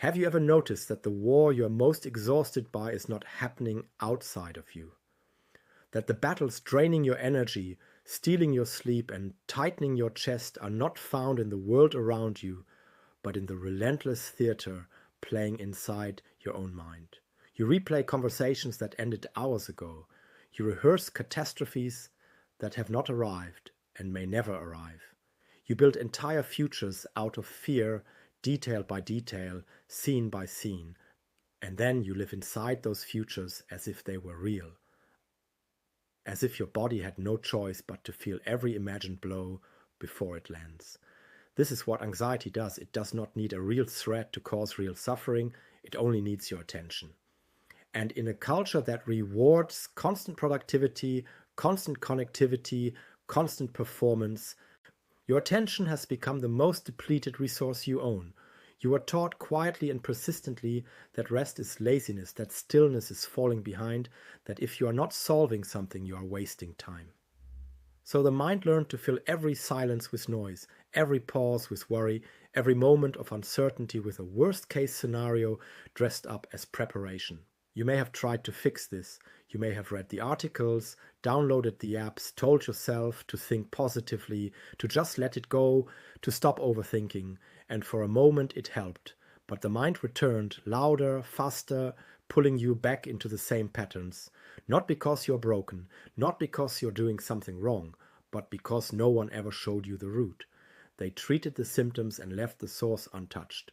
Have you ever noticed that the war you are most exhausted by is not happening outside of you? That the battles draining your energy, stealing your sleep, and tightening your chest are not found in the world around you, but in the relentless theater playing inside your own mind. You replay conversations that ended hours ago. You rehearse catastrophes that have not arrived and may never arrive. You build entire futures out of fear, detail by detail, scene by scene, and then you live inside those futures as if they were real, as if your body had no choice but to feel every imagined blow before it lands. This is what anxiety does. It does not need a real threat to cause real suffering. It only needs your attention. And in a culture that rewards constant productivity, constant connectivity, constant performance, your attention has become the most depleted resource you own. You are taught quietly and persistently that rest is laziness, that stillness is falling behind, that if you are not solving something, you are wasting time. So the mind learned to fill every silence with noise, every pause with worry, every moment of uncertainty with a worst-case scenario dressed up as preparation. You may have tried to fix this. You may have read the articles, downloaded the apps, told yourself to think positively, to just let it go, to stop overthinking, and for a moment it helped. But the mind returned, louder, faster, pulling you back into the same patterns. Not because you're broken, not because you're doing something wrong, but because no one ever showed you the root. They treated the symptoms and left the source untouched.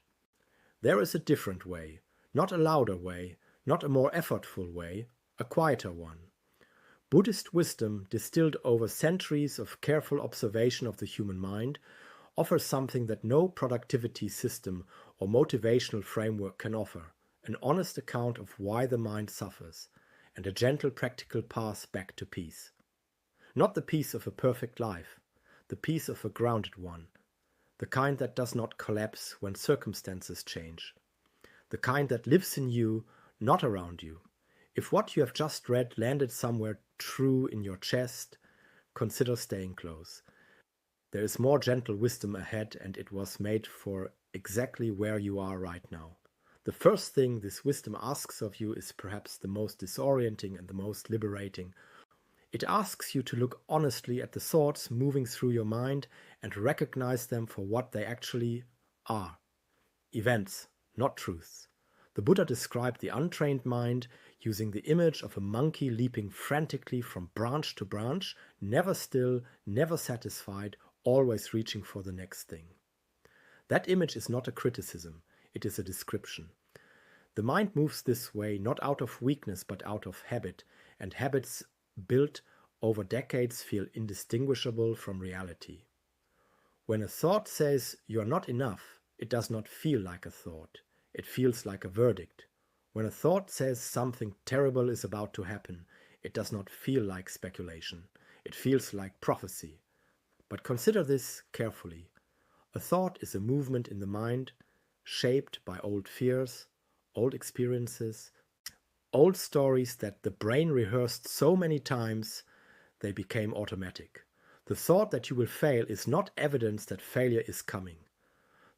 There is a different way, not a louder way, not a more effortful way, a quieter one. Buddhist wisdom, distilled over centuries of careful observation of the human mind, offers something that no productivity system or motivational framework can offer: an honest account of why the mind suffers, and a gentle practical path back to peace. Not the peace of a perfect life, the peace of a grounded one, the kind that does not collapse when circumstances change, the kind that lives in you, not around you. If what you have just read landed somewhere true in your chest, consider staying close. There is more gentle wisdom ahead, and it was made for exactly where you are right now. The first thing this wisdom asks of you is perhaps the most disorienting and the most liberating. It asks you to look honestly at the thoughts moving through your mind and recognize them for what they actually are: events, not truths. The Buddha described the untrained mind using the image of a monkey leaping frantically from branch to branch, never still, never satisfied, always reaching for the next thing. That image is not a criticism, it is a description. The mind moves this way not out of weakness but out of habit, and habits built over decades feel indistinguishable from reality. When a thought says you're not enough, it does not feel like a thought. It feels like a verdict. When a thought says something terrible is about to happen, it does not feel like speculation. It feels like prophecy. But consider this carefully. A thought is a movement in the mind shaped by old fears, old experiences, old stories that the brain rehearsed so many times they became automatic. The thought that you will fail is not evidence that failure is coming.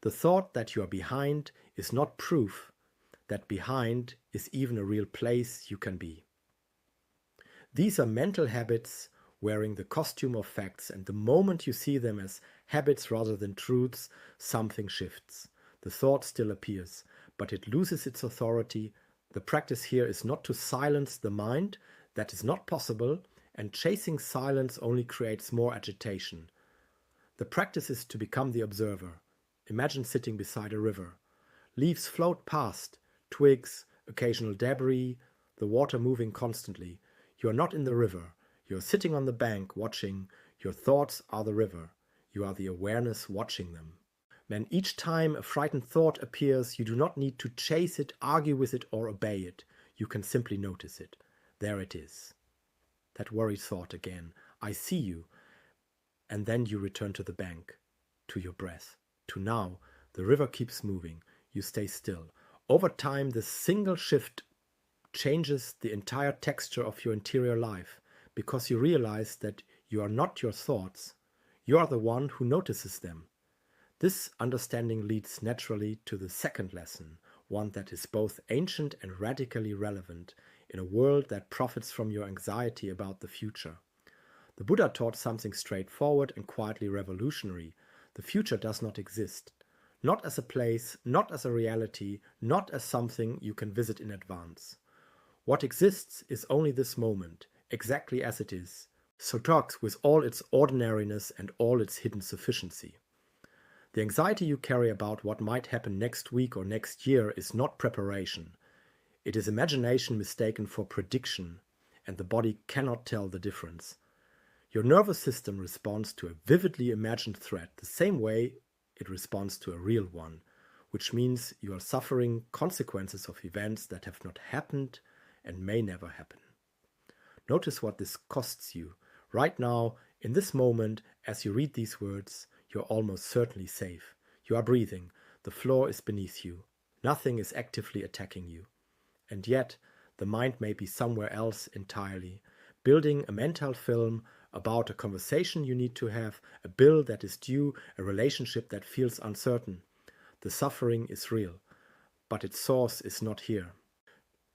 The thought that you are behind is not proof that behind is even a real place you can be. These are mental habits wearing the costume of facts, and the moment you see them as habits rather than truths, something shifts. The thought still appears, but it loses its authority. The practice here is not to silence the mind. That is not possible, and chasing silence only creates more agitation. The practice is to become the observer. Imagine sitting beside a river. Leaves float past, twigs, occasional debris, the water moving constantly. You are not in the river. You are sitting on the bank watching. Your thoughts are the river. You are the awareness watching them. When each time a frightened thought appears, you do not need to chase it, argue with it, or obey it. You can simply notice it. There it is. That worried thought again. I see you. And then you return to the bank, to your breath. To now, the river keeps moving. You stay still. Over time, this single shift changes the entire texture of your interior life, because you realize that you are not your thoughts. You are the one who notices them. This understanding leads naturally to the second lesson. one that is both ancient and radically relevant in a world that profits from your anxiety about the future. The Buddha taught something straightforward and quietly revolutionary. The future does not exist. Not as a place, not as a reality, not as something you can visit in advance. What exists is only this moment, exactly as it is. So talks with all its ordinariness and all its hidden sufficiency. The anxiety you carry about what might happen next week or next year is not preparation. It is imagination mistaken for prediction, and the body cannot tell the difference. Your nervous system responds to a vividly imagined threat the same way it responds to a real one, which means you are suffering consequences of events that have not happened and may never happen. Notice what this costs you. Right now, in this moment, as you read these words, you're almost certainly safe. You are breathing. The floor is beneath you. Nothing is actively attacking you. And yet, the mind may be somewhere else entirely, building a mental film about a conversation you need to have, a bill that is due, a relationship that feels uncertain. The suffering is real, but its source is not here.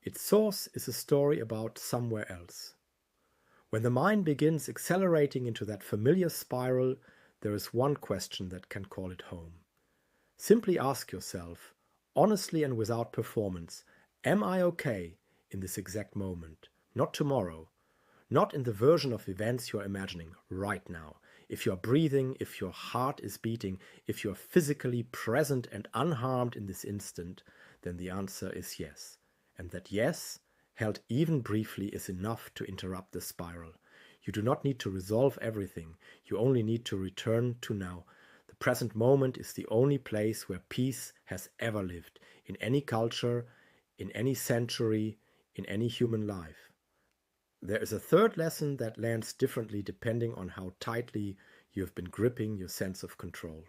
Its source is a story about somewhere else. When the mind begins accelerating into that familiar spiral, there is one question that can call it home. Simply ask yourself, honestly and without performance, am I okay in this exact moment? Not tomorrow. Not in the version of events you're imagining right now. If you're breathing, if your heart is beating, if you're physically present and unharmed in this instant, then the answer is yes. And that yes, held even briefly, is enough to interrupt the spiral. You do not need to resolve everything. You only need to return to now. The present moment is the only place where peace has ever lived, in any culture, in any century, in any human life. There is a third lesson that lands differently depending on how tightly you have been gripping your sense of control.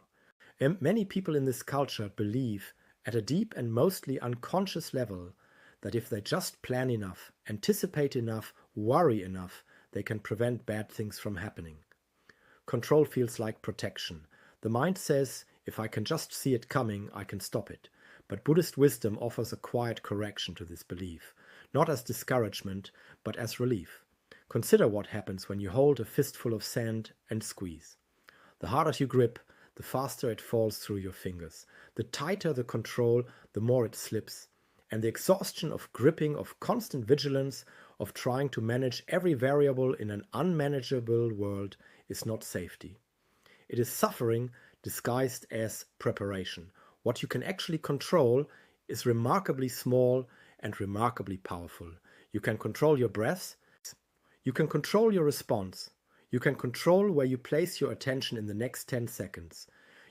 And many people in this culture believe, at a deep and mostly unconscious level, that if they just plan enough, anticipate enough, worry enough, they can prevent bad things from happening. Control feels like protection. The mind says, if I can just see it coming, I can stop it. But Buddhist wisdom offers a quiet correction to this belief, not as discouragement, but as relief. Consider what happens when you hold a fistful of sand and squeeze. The harder you grip, the faster it falls through your fingers. The tighter the control, the more it slips. And the exhaustion of gripping, of constant vigilance, of trying to manage every variable in an unmanageable world is not safety. It is suffering disguised as preparation. What you can actually control is remarkably small and remarkably powerful. You can control your breath. You can control your response. You can control where you place your attention in the next 10 seconds.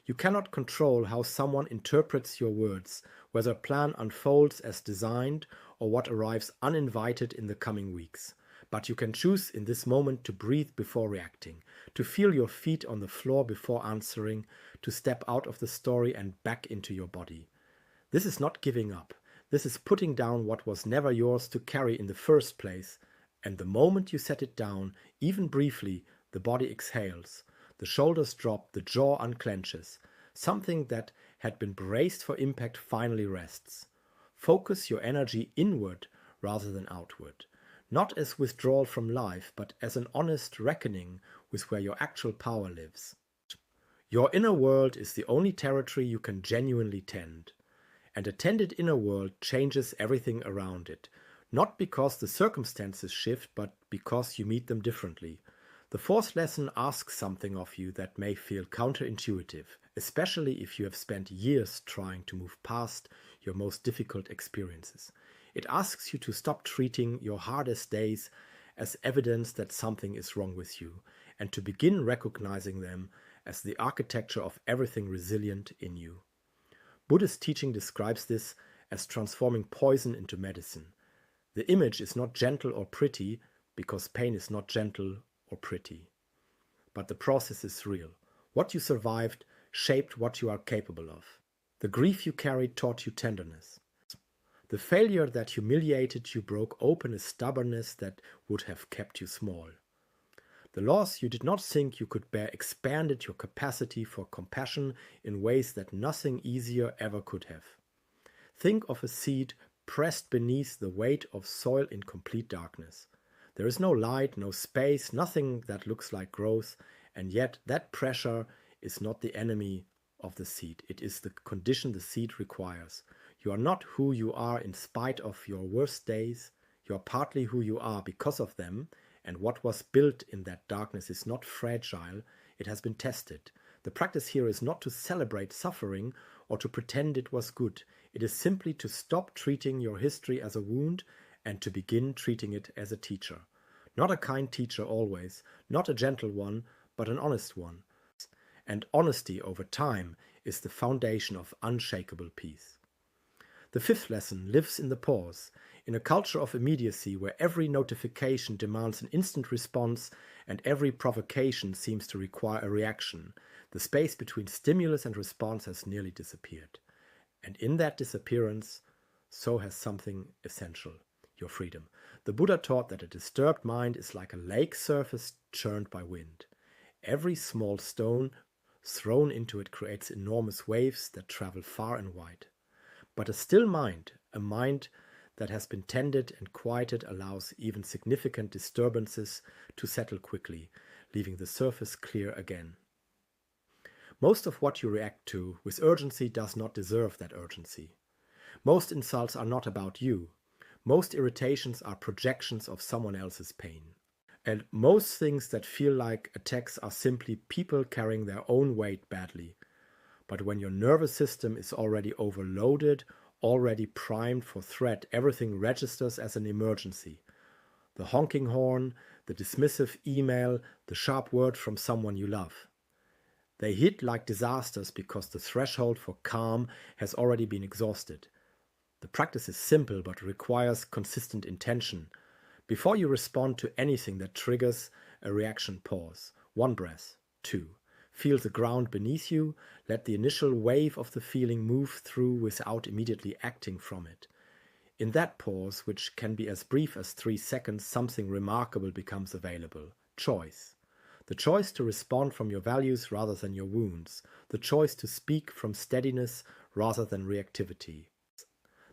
You cannot control how someone interprets your words, whether a plan unfolds as designed or what arrives uninvited in the coming weeks. But you can choose in this moment to breathe before reacting, to feel your feet on the floor before answering, to step out of the story and back into your body. This is not giving up. This is putting down what was never yours to carry in the first place. And the moment you set it down, even briefly, the body exhales. The shoulders drop, the jaw unclenches. Something that had been braced for impact finally rests. Focus your energy inward rather than outward. Not as withdrawal from life, but as an honest reckoning with where your actual power lives. Your inner world is the only territory you can genuinely tend. And a tended inner world changes everything around it. Not because the circumstances shift, but because you meet them differently. The fourth lesson asks something of you that may feel counterintuitive, especially if you have spent years trying to move past your most difficult experiences. It asks you to stop treating your hardest days as evidence that something is wrong with you, and to begin recognizing them as the architecture of everything resilient in you. Buddhist teaching describes this as transforming poison into medicine. The image is not gentle or pretty, because pain is not gentle or pretty. But the process is real. What you survived shaped what you are capable of. The grief you carried taught you tenderness. The failure that humiliated you broke open a stubbornness that would have kept you small. The loss you did not think you could bear expanded your capacity for compassion in ways that nothing easier ever could have. Think of a seed pressed beneath the weight of soil in complete darkness. There is no light, no space, nothing that looks like growth, and yet that pressure is not the enemy of the seed. It is the condition the seed requires. You are not who you are in spite of your worst days. You are partly who you are because of them, and what was built in that darkness is not fragile. It has been tested. The practice here is not to celebrate suffering or to pretend it was good. It is simply to stop treating your history as a wound and to begin treating it as a teacher. Not a kind teacher always, not a gentle one, but an honest one. And honesty over time is the foundation of unshakable peace. The fifth lesson lives in the pause. In a culture of immediacy where every notification demands an instant response and every provocation seems to require a reaction, the space between stimulus and response has nearly disappeared. And in that disappearance, so has something essential, your freedom. The Buddha taught that a disturbed mind is like a lake surface churned by wind. Every small stone thrown into it creates enormous waves that travel far and wide. But a still mind, a mind that has been tended and quieted, allows even significant disturbances to settle quickly, leaving the surface clear again. Most of what you react to with urgency does not deserve that urgency. Most insults are not about you. Most irritations are projections of someone else's pain. And most things that feel like attacks are simply people carrying their own weight badly. But when your nervous system is already overloaded, already primed for threat, everything registers as an emergency. The honking horn, the dismissive email, the sharp word from someone you love. They hit like disasters because the threshold for calm has already been exhausted. The practice is simple but requires consistent intention. Before you respond to anything that triggers a reaction, pause. 1 breath. 2. Feel the ground beneath you. Let the initial wave of the feeling move through without immediately acting from it. In that pause, which can be as brief as 3 seconds, something remarkable becomes available. Choice. The choice to respond from your values rather than your wounds. The choice to speak from steadiness rather than reactivity.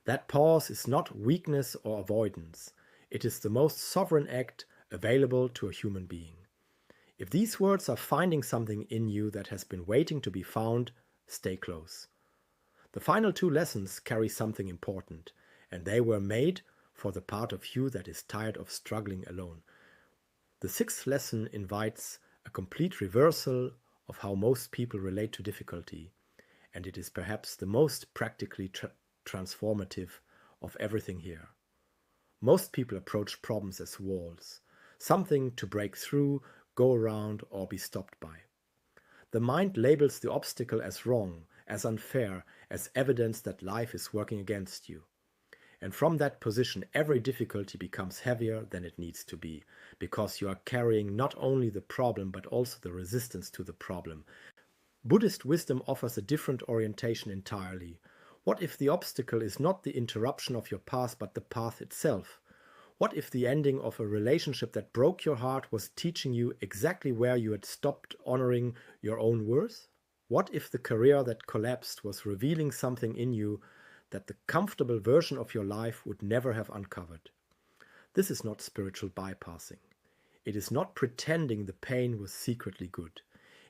That pause is not weakness or avoidance. It is the most sovereign act available to a human being. If these words are finding something in you that has been waiting to be found, stay close. The final 2 lessons carry something important, and they were made for the part of you that is tired of struggling alone. The 6th lesson invites a complete reversal of how most people relate to difficulty, and it is perhaps the most practically transformative of everything here. Most people approach problems as walls, something to break through, go around, or be stopped by. The mind labels the obstacle as wrong, as unfair, as evidence that life is working against you. And from that position, every difficulty becomes heavier than it needs to be, because you are carrying not only the problem, but also the resistance to the problem. Buddhist wisdom offers a different orientation entirely. What if the obstacle is not the interruption of your path, but the path itself? What if the ending of a relationship that broke your heart was teaching you exactly where you had stopped honoring your own worth? What if the career that collapsed was revealing something in you that the comfortable version of your life would never have uncovered? This is not spiritual bypassing. It is not pretending the pain was secretly good.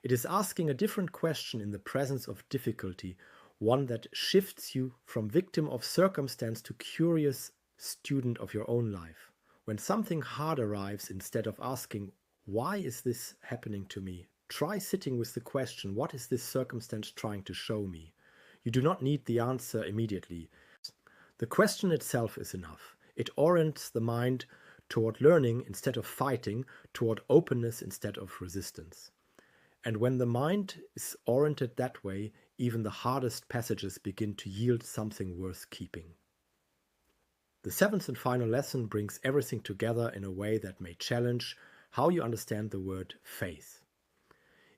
It is asking a different question in the presence of difficulty, one that shifts you from victim of circumstance to curious student of your own life. When something hard arrives, instead of asking, why is this happening to me? Try sitting with the question, what is this circumstance trying to show me? You do not need the answer immediately. The question itself is enough. It orients the mind toward learning instead of fighting, toward openness instead of resistance. And when the mind is oriented that way, even the hardest passages begin to yield something worth keeping. The 7th and final lesson brings everything together in a way that may challenge how you understand the word faith.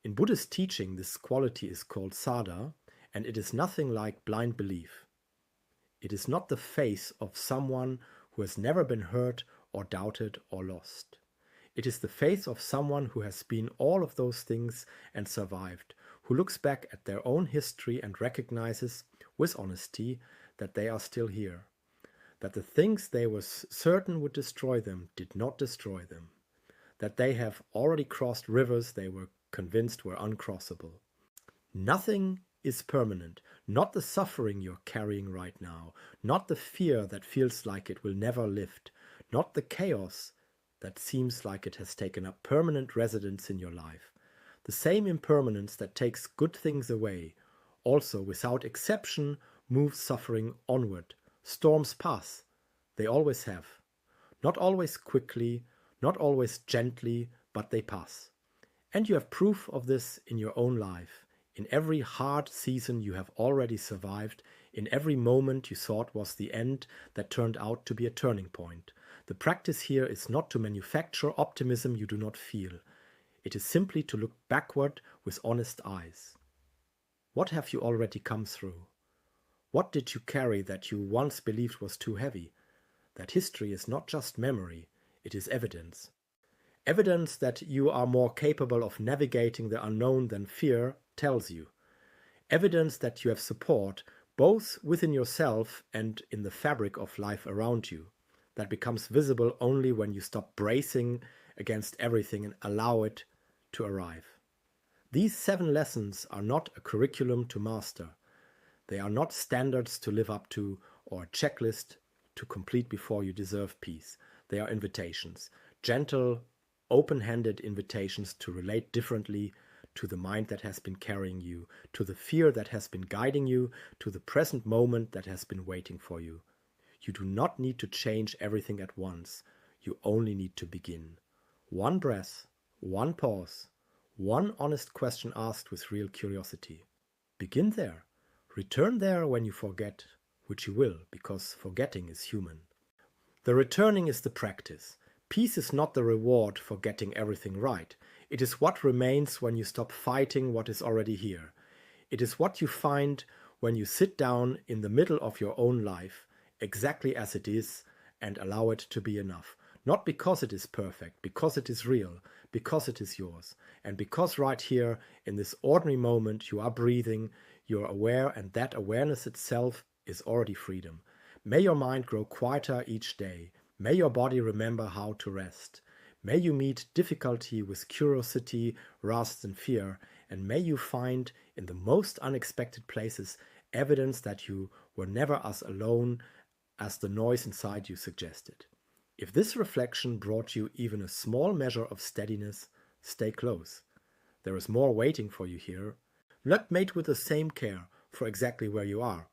In Buddhist teaching, this quality is called sada, and it is nothing like blind belief. It is not the faith of someone who has never been hurt or doubted or lost. It is the faith of someone who has been all of those things and survived, who looks back at their own history and recognizes, with honesty, that they are still here, that the things they were certain would destroy them did not destroy them, that they have already crossed rivers they were convinced were uncrossable. Nothing is permanent, not the suffering you're carrying right now, not the fear that feels like it will never lift, not the chaos that seems like it has taken up permanent residence in your life. The same impermanence that takes good things away, also without exception moves suffering onward. Storms pass, they always have. Not always quickly, not always gently, but they pass. And you have proof of this in your own life. In every hard season you have already survived, in every moment you thought was the end that turned out to be a turning point. The practice here is not to manufacture optimism you do not feel. It is simply to look backward with honest eyes. What have you already come through? What did you carry that you once believed was too heavy? That history is not just memory, it is evidence. Evidence that you are more capable of navigating the unknown than fear tells you. Evidence that you have support both within yourself and in the fabric of life around you, that becomes visible only when you stop bracing against everything and allow it to arrive. These 7 lessons are not a curriculum to master. They are not standards to live up to or a checklist to complete before you deserve peace. They are invitations, gentle, open-handed invitations to relate differently to the mind that has been carrying you, to the fear that has been guiding you, to the present moment that has been waiting for you. You do not need to change everything at once. You only need to begin. One breath, one pause, one honest question asked with real curiosity. Begin there. Return there when you forget, which you will, because forgetting is human. The returning is the practice. Peace is not the reward for getting everything right. It is what remains when you stop fighting what is already here. It is what you find when you sit down in the middle of your own life, exactly as it is, and allow it to be enough. Not because it is perfect, because it is real, because it is yours, and because right here, in this ordinary moment, you are breathing, you are aware, and that awareness itself is already freedom. May your mind grow quieter each day. May your body remember how to rest. May you meet difficulty with curiosity rather than fear, and may you find in the most unexpected places evidence that you were never as alone as the noise inside you suggested. If this reflection brought you even a small measure of steadiness, stay close. There is more waiting for you here. Not made with the same care for exactly where you are.